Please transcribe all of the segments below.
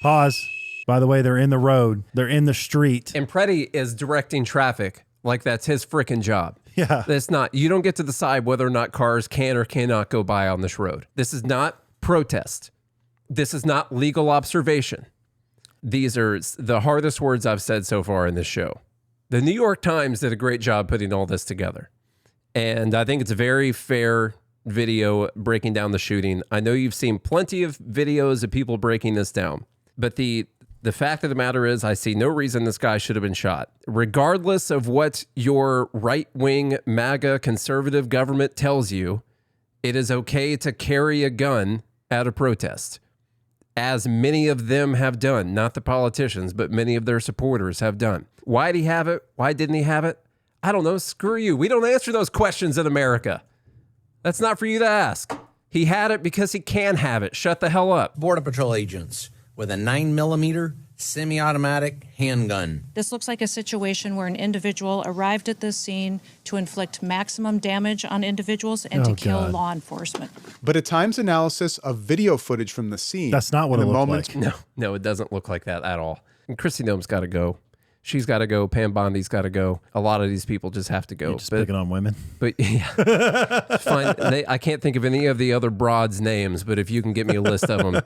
Pause. By the way, they're in the road. They're in the street. And Preddy is directing traffic like that's his freaking job. Yeah. That's not, you don't get to decide whether or not cars can or cannot go by on this road. This is not protest. This is not legal observation. These are the hardest words I've said so far in this show. The New York Times did a great job putting all this together. And I think it's a very fair video breaking down the shooting. I know you've seen plenty of videos of people breaking this down, but the fact of the matter is I see no reason this guy should have been shot. Regardless of what your right-wing MAGA conservative government tells you, it is okay to carry a gun at a protest, as many of them have done, not the politicians, but many of their supporters have done. Why did he have it? Why didn't he have it? I don't know. Screw you. We don't answer those questions in America. That's not for you to ask. He had it because he can have it. Shut the hell up. Border Patrol agents with a 9mm semi-automatic handgun. This looks like a situation where an individual arrived at this scene to inflict maximum damage on individuals and to kill law enforcement. But a Times analysis of video footage from the scene. That's not what it looked like. No, it doesn't look like that at all. And Chrissy Noem's got to go. She's got to go. Pam Bondi's got to go. A lot of these people just have to go. You're just picking on women. But yeah, fine. I can't think of any of the other broads' names, but if you can get me a list of them.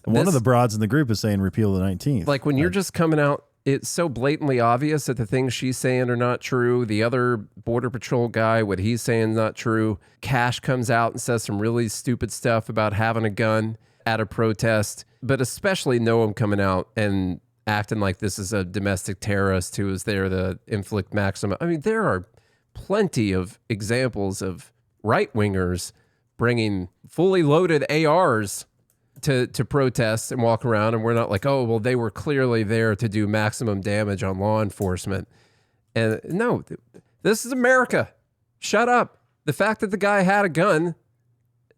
One of the broads in the group is saying repeal the 19th. Like when you're just coming out, it's so blatantly obvious that the things she's saying are not true. The other Border Patrol guy, what he's saying is not true. Cash comes out and says some really stupid stuff about having a gun at a protest, but especially Noam coming out and acting like this is a domestic terrorist who is there to inflict maximum. I mean, there are plenty of examples of right-wingers bringing fully loaded ARs to protest and walk around, and we're not like, oh, well, they were clearly there to do maximum damage on law enforcement. And no, this is America. Shut up. The fact that the guy had a gun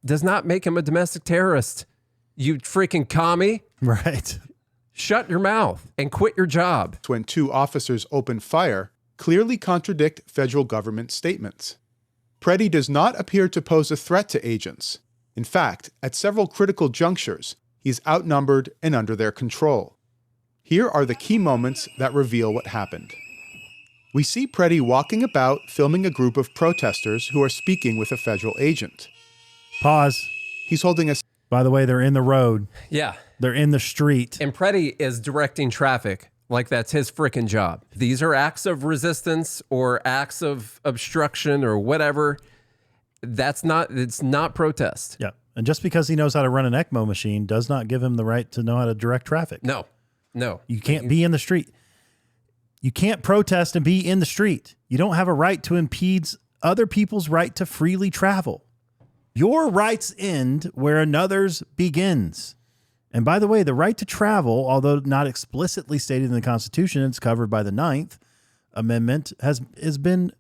does not make him a domestic terrorist. You freaking commie. Right. Shut your mouth and quit your job. When two officers open fire, clearly contradict federal government statements. Preddy does not appear to pose a threat to agents. In fact, at several critical junctures, he's outnumbered and under their control. Here are the key moments that reveal what happened. We see Preddy walking about filming a group of protesters who are speaking with a federal agent. Pause. He's holding a... By the way, they're in the road. Yeah. They're in the street. And Preddy is directing traffic like that's his freaking job. These are acts of resistance or acts of obstruction or whatever. It's not protest. Yeah. And just because he knows how to run an ECMO machine does not give him the right to know how to direct traffic. No. You can't be in the street. You can't protest and be in the street. You don't have a right to impede other people's right to freely travel. Your rights end where another's begins. And by the way, the right to travel, although not explicitly stated in the Constitution, it's covered by the 9th Amendment, has been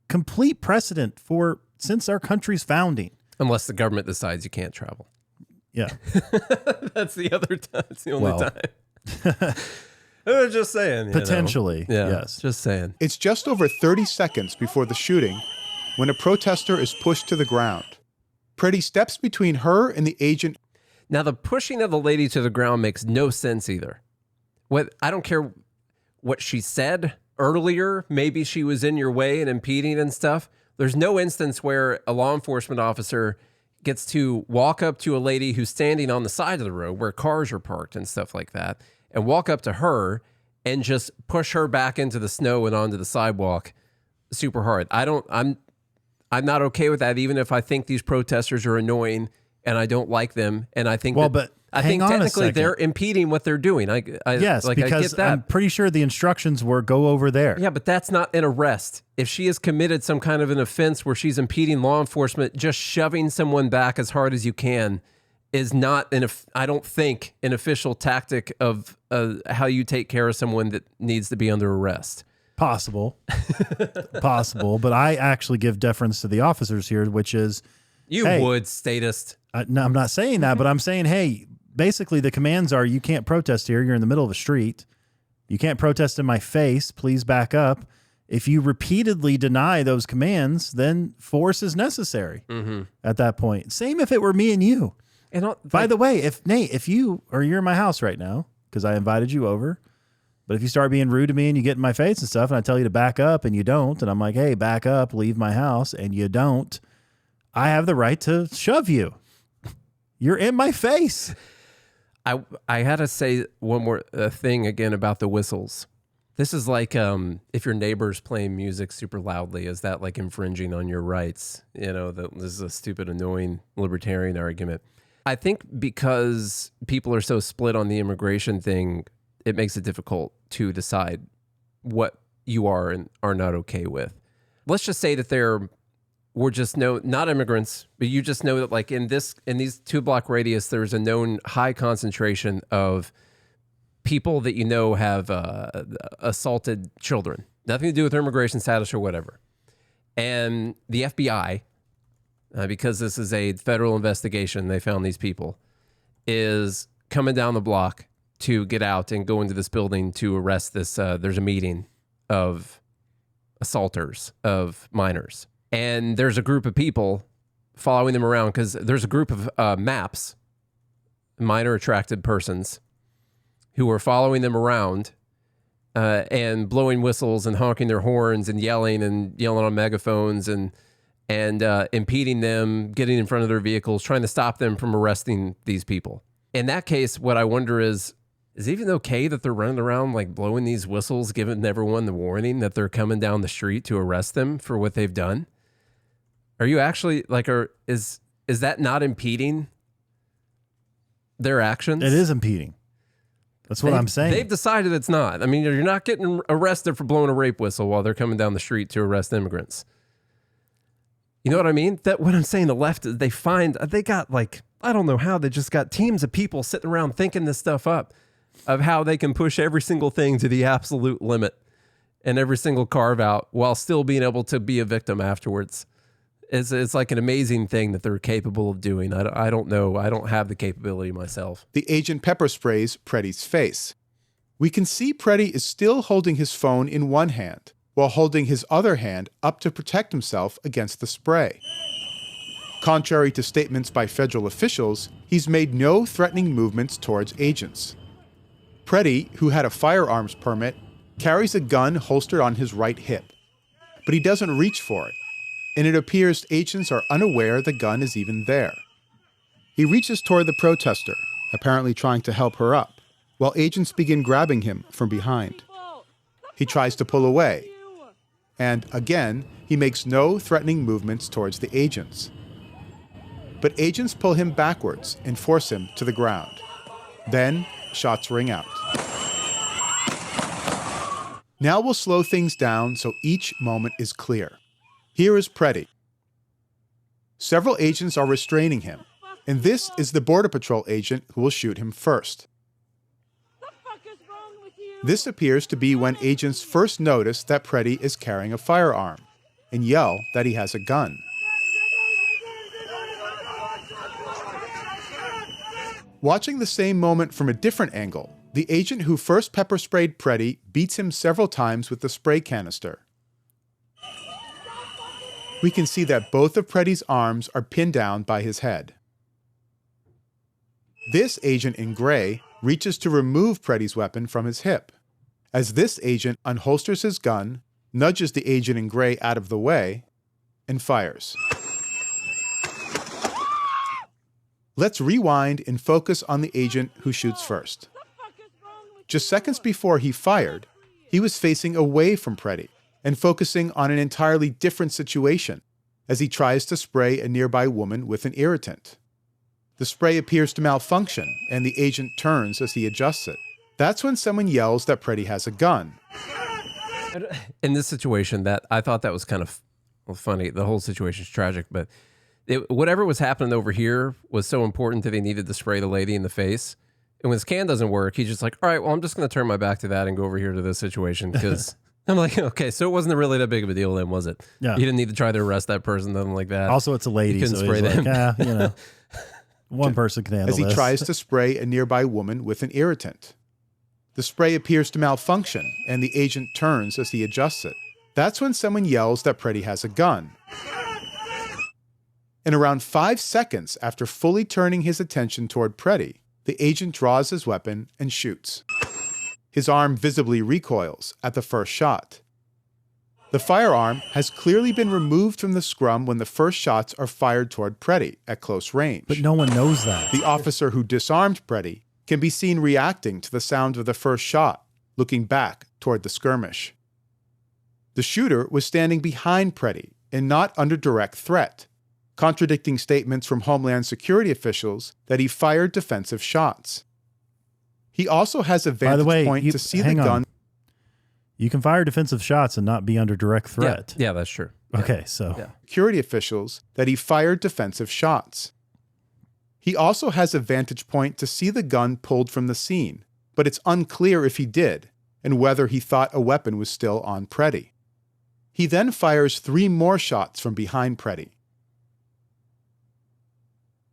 complete precedent since our country's founding. Unless the government decides you can't travel. Yeah. That's the other time. It's the only time. I was just saying. Potentially, Yeah, yes. Just saying. It's just over 30 seconds before the shooting when a protester is pushed to the ground. Preddy steps between her and the agent. Now, the pushing of the lady to the ground makes no sense either. I don't care what she said earlier. Maybe she was in your way and impeding and stuff. There's no instance where a law enforcement officer gets to walk up to a lady who's standing on the side of the road where cars are parked and stuff like that, and walk up to her and just push her back into the snow and onto the sidewalk super hard. I'm not okay with that, even if I think these protesters are annoying and I don't like them. And I think, I think technically they're impeding what they're doing. Yes, because I get that. I'm pretty sure the instructions were go over there. Yeah, but that's not an arrest. If she has committed some kind of an offense where she's impeding law enforcement, just shoving someone back as hard as you can is not, I don't think, an official tactic of how you take care of someone that needs to be under arrest. Possible. But I actually give deference to the officers here, which is... You would, statist. No, I'm not saying that, but I'm saying, hey, basically the commands are you can't protest here. You're in the middle of a street. You can't protest in my face. Please back up. If you repeatedly deny those commands, then force is necessary at that point. Same if it were me and you. And by the way, if Nate, if you're in my house right now because I invited you over. But if you start being rude to me and you get in my face and stuff, and I tell you to back up and you don't, and I'm like, hey, back up, leave my house, and you don't, I have the right to shove you. You're in my face. I had to say one more thing again about the whistles. This is like if your neighbor's playing music super loudly, is that like infringing on your rights? You know, this is a stupid, annoying libertarian argument. I think because people are so split on the immigration thing, it makes it difficult to decide what you are and are not okay with. Let's just say that we're just not immigrants, but you just know that like in these 2-block radius, there's a known high concentration of people that you know have assaulted children. Nothing to do with their immigration status or whatever. And the FBI, because this is a federal investigation, they found these people, is coming down the block to get out and go into this building to arrest this. There's a meeting of assaulters of minors. And there's a group of people following them around because there's a group of MAPs, minor attracted persons, who are following them around and blowing whistles and honking their horns and yelling on megaphones and impeding them, getting in front of their vehicles, trying to stop them from arresting these people. In that case, what I wonder is it even okay that they're running around like blowing these whistles, giving everyone the warning that they're coming down the street to arrest them for what they've done? Are you actually like, is that not impeding their actions? It is impeding. That's what I'm saying. They've decided it's not. I mean, you're not getting arrested for blowing a rape whistle while they're coming down the street to arrest immigrants. You know what I mean? That what I'm saying, the left, they got like, I don't know how, they just got teams of people sitting around thinking this stuff up of how they can push every single thing to the absolute limit and every single carve out while still being able to be a victim afterwards. It's like an amazing thing that they're capable of doing. I don't know. I don't have the capability myself. The agent pepper sprays Preddy's face. We can see Preddy is still holding his phone in one hand, while holding his other hand up to protect himself against the spray. Contrary to statements by federal officials, he's made no threatening movements towards agents. Preddy, who had a firearms permit, carries a gun holstered on his right hip, but he doesn't reach for it, and it appears agents are unaware the gun is even there. He reaches toward the protester, apparently trying to help her up, while agents begin grabbing him from behind. He tries to pull away, and again, he makes no threatening movements towards the agents. But agents pull him backwards and force him to the ground. Then, shots ring out. Now we'll slow things down so each moment is clear. Here is Preddy. Several agents are restraining him, and this is the Border Patrol agent who will shoot him first. This appears to be when agents first notice that Preddy is carrying a firearm and yell that he has a gun. Watching the same moment from a different angle, the agent who first pepper sprayed Preddy beats him several times with the spray canister. We can see that both of Preddy's arms are pinned down by his head. This agent in gray reaches to remove Preddy's weapon from his hip. As this agent unholsters his gun, nudges the agent in gray out of the way, and fires. Let's rewind and focus on the agent who shoots first. Just seconds before he fired, he was facing away from Preddy and focusing on an entirely different situation as he tries to spray a nearby woman with an irritant. The spray appears to malfunction, and the agent turns as he adjusts it. That's when someone yells that Preddy has a gun. In this situation, that I thought that was kind of funny. The whole situation is tragic, but whatever was happening over here was so important that they needed to spray the lady in the face. And when his can doesn't work, he's just like, all right, well, I'm just going to turn my back to that and go over here to this situation because I'm like, okay, so it wasn't really that big of a deal then, was it? Yeah. You didn't need to try to arrest that person, nothing like that. Also, it's a lady, You couldn't so spray he's them. like, you know, one person can handle As he this. tries to spray a nearby woman with an irritant. The spray appears to malfunction, and the agent turns as he adjusts it. That's when someone yells that Preddy has a gun. And around 5 seconds after fully turning his attention toward Preddy, the agent draws his weapon and shoots. His arm visibly recoils at the first shot. The firearm has clearly been removed from the scrum when the first shots are fired toward Preddy at close range. But no one knows that. The officer who disarmed Preddy can be seen reacting to the sound of the first shot, looking back toward the skirmish. The shooter was standing behind Preddy and not under direct threat, contradicting statements from Homeland Security officials that he fired defensive shots. He also has a vantage point to see the gun. You can fire defensive shots and not be under direct threat. Yeah, that's true. Okay, so. Yeah. Security officials that he fired defensive shots. He also has a vantage point to see the gun pulled from the scene, but it's unclear if he did and whether he thought a weapon was still on Preddy. He then fires 3 more shots from behind Preddy,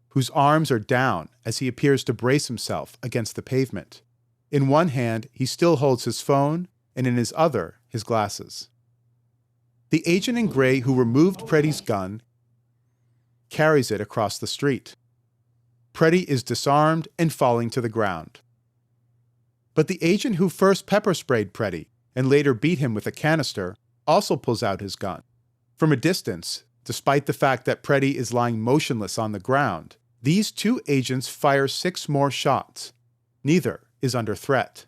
whose arms are down as he appears to brace himself against the pavement. In one hand, he still holds his phone, and in his other, his glasses. The agent in gray who removed Preddy's gun carries it across the street. Preddy is disarmed and falling to the ground. But the agent who first pepper sprayed Preddy and later beat him with a canister also pulls out his gun. From a distance, despite the fact that Preddy is lying motionless on the ground, these 2 agents fire 6 more shots. Neither is under threat.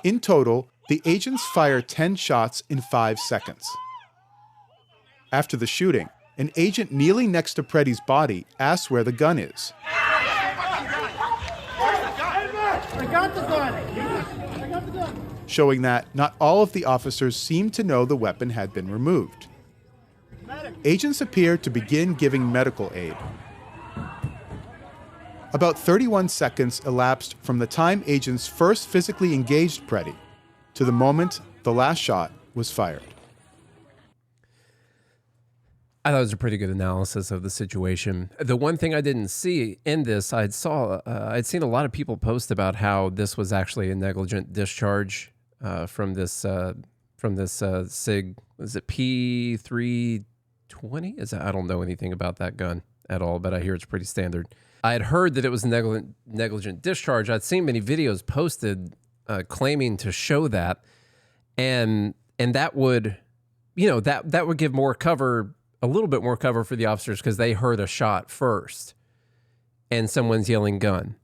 In total, the agents fire 10 shots in 5 seconds. After the shooting, an agent kneeling next to Preddy's body asks where the gun is. I got the gun! Showing that not all of the officers seemed to know the weapon had been removed. Agents appear to begin giving medical aid. About 31 seconds elapsed from the time agents first physically engaged Preddy to the moment the last shot was fired. I thought it was a pretty good analysis of the situation. The one thing I didn't see in this, I'd seen a lot of people post about how this was actually a negligent discharge from this SIG. Was it P320? I don't know anything about that gun at all, but I hear it's pretty standard. I had heard that it was negligent discharge. I'd seen many videos posted claiming to show that, and that would, that would give more cover, a little bit more cover for the officers because they heard a shot first, and someone's yelling gun.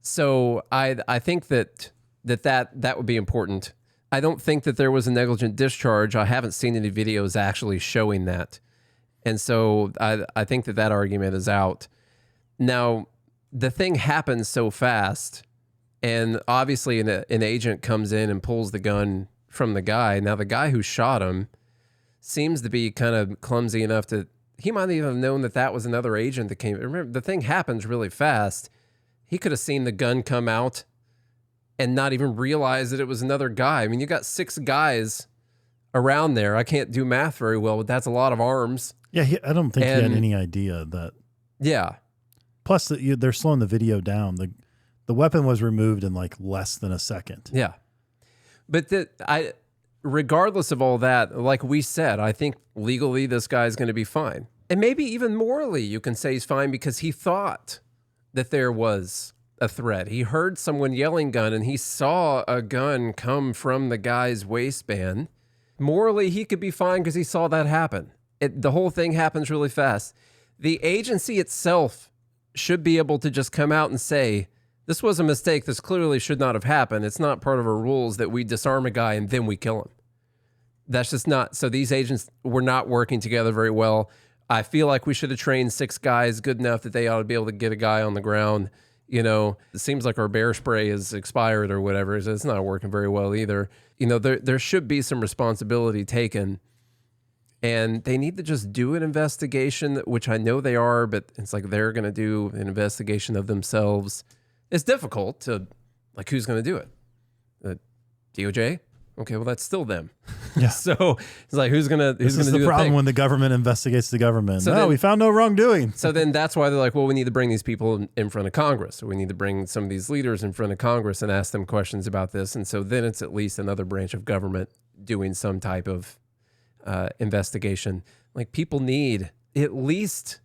So I think that would be important. I don't think that there was a negligent discharge. I haven't seen any videos actually showing that, and so I think that argument is out. Now, the thing happens so fast, and obviously an agent comes in and pulls the gun from the guy. Now, the guy who shot him seems to be kind of clumsy enough to, he might even have known that was another agent that came. Remember, the thing happens really fast. He could have seen the gun come out and not even realize that it was another guy. I mean, you got 6 guys around there. I can't do math very well, but that's a lot of arms. Yeah, I don't think he had any idea that. Yeah. Plus, they're slowing the video down. The weapon was removed in like less than a second. Yeah. But regardless of all that, like we said, I think legally this guy's going to be fine. And maybe even morally you can say he's fine because he thought that there was a threat. He heard someone yelling gun and he saw a gun come from the guy's waistband. Morally, he could be fine because he saw that happen. The whole thing happens really fast. The agency itself should be able to just come out and say, this was a mistake. This clearly should not have happened. It's not part of our rules that we disarm a guy and then we kill him. That's just not. So these agents were not working together very well. I feel like we should have trained 6 guys good enough that they ought to be able to get a guy on the ground. It seems like our bear spray is expired or whatever. So it's not working very well either. There should be some responsibility taken. And they need to just do an investigation, which I know they are, but it's like they're going to do an investigation of themselves. It's difficult to, like, who's going to do it? The DOJ? Okay, well, that's still them. Yeah. So it's like, who's going to do the the problem thing? when the government investigates the government. So we found no wrongdoing. So then that's why they're like, well, we need to bring these people in front of Congress. Or we need to bring some of these leaders in front of Congress and ask them questions about this. And so then it's at least another branch of government doing some type of investigation. Like people need, at least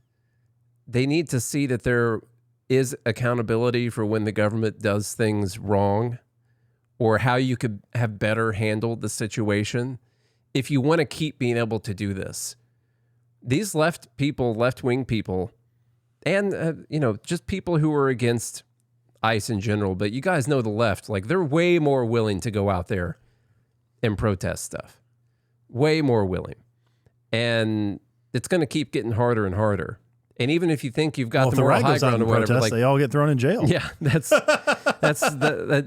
they need to see that there is accountability for when the government does things wrong, or how you could have better handled the situation if you want to keep being able to do this. These left-wing people, and, just people who are against ICE in general, but you guys know the left, like they're way more willing to go out there and protest stuff. Way more willing. And it's going to keep getting harder and harder. And even if you think you've got the moral high ground or whatever, like, they all get thrown in jail. Yeah,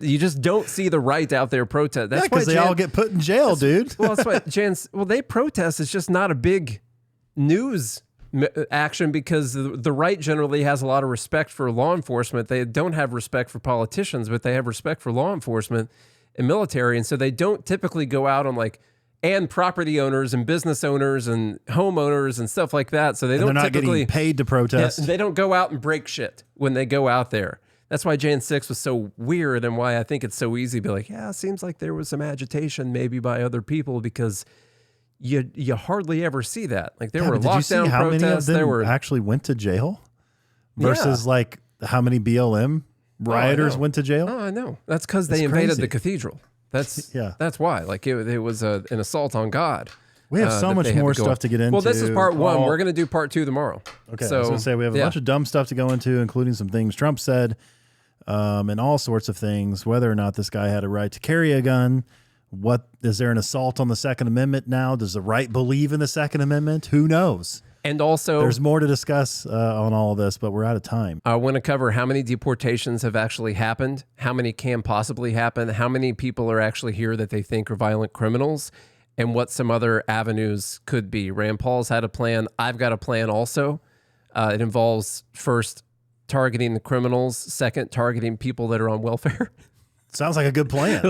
you just don't see the right out there protest. That's because they all get put in jail, dude. Well, that's why they protest. It's just not a big news action because the right generally has a lot of respect for law enforcement. They don't have respect for politicians, but they have respect for law enforcement and military. And so they don't typically go out on and property owners and business owners and homeowners and stuff like that. So they're not getting paid to protest. Yeah, they don't go out and break shit when they go out there. That's why Jan 6 was so weird and why I think it's so easy to be like, yeah, it seems like there was some agitation maybe by other people, because you hardly ever see that. Like there were lockdown how protests. Many of them actually went to jail versus how many BLM rioters went to jail? Oh, I know. That's because they invaded the cathedral. That's why. Like it was an assault on God. We have so much more stuff to get into. Well, this is part one. We're going to do part 2 tomorrow. Okay, so I was going to say we have a bunch of dumb stuff to go into, including some things Trump said, and all sorts of things. Whether or not this guy had a right to carry a gun. What is there an assault on the Second Amendment now? Does the right believe in the Second Amendment? Who knows? And also, there's more to discuss on all of this, but we're out of time. I want to cover how many deportations have actually happened, how many can possibly happen, how many people are actually here that they think are violent criminals, and what some other avenues could be. Rand Paul's had a plan. I've got a plan also. It involves, first, targeting the criminals, second, targeting people that are on welfare. Sounds like a good plan.